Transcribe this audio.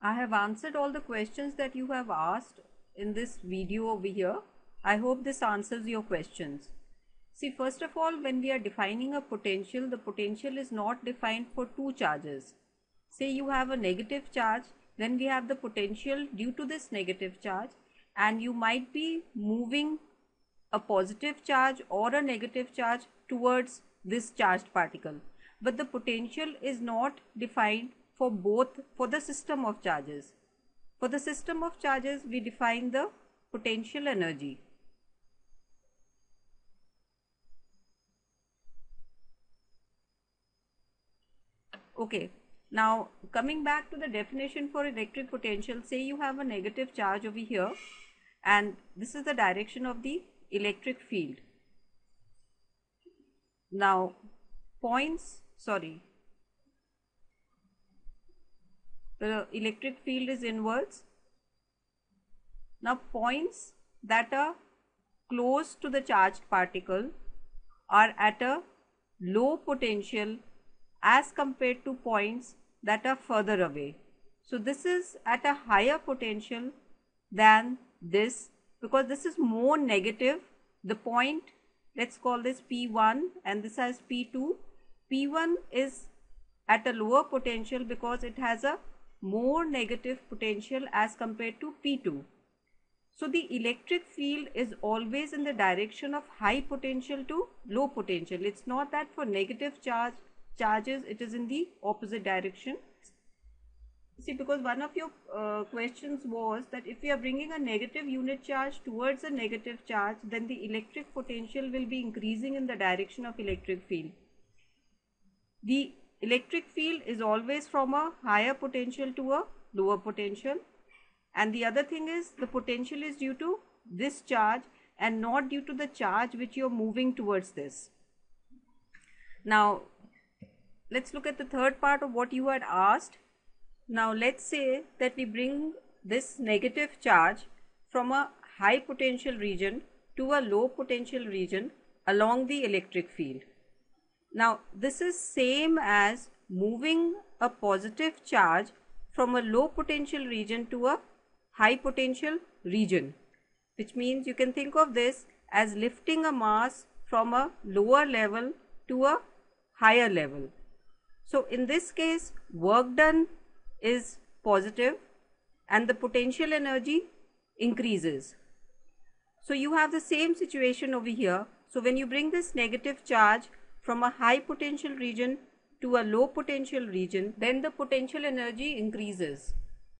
I have answered all the questions that you have asked in this video over here. I hope this answers your questions. See, first of all, when we are defining a potential, the potential is not defined for two charges. Say you have a negative charge, then we have the potential due to this negative charge, and you might be moving a positive charge or a negative charge towards this charged particle. But the potential is not defined for both, for the system of charges. For the system of charges, we define the potential energy. Okay, now coming back to the definition for electric potential, say you have a negative charge over here, and this is the direction of the electric field. Now the electric field is inwards. Now points that are close to the charged particle are at a low potential as compared to points that are further away. So this is at a higher potential than this, because this is more negative. The point, let's call this P1 and this has P2. P1 is at a lower potential because it has a more negative potential as compared to P2. So the electric field is always in the direction of high potential to low potential. It's not that for negative charges it is in the opposite direction. See, because one of your questions was that if we are bringing a negative unit charge towards a negative charge, then the electric potential will be increasing in the direction of electric field. The electric field is always from a higher potential to a lower potential. And the other thing is, the potential is due to this charge and not due to the charge which you are moving towards this. Now, let's look at the third part of what you had asked. Now, let's say that we bring this negative charge from a high potential region to a low potential region along the electric field. Now, this is same as moving a positive charge from a low potential region to a high potential region, which means you can think of this as lifting a mass from a lower level to a higher level. So in this case, work done is positive and the potential energy increases. So you have the same situation over here. So when you bring this negative charge from a high potential region to a low potential region, then the potential energy increases.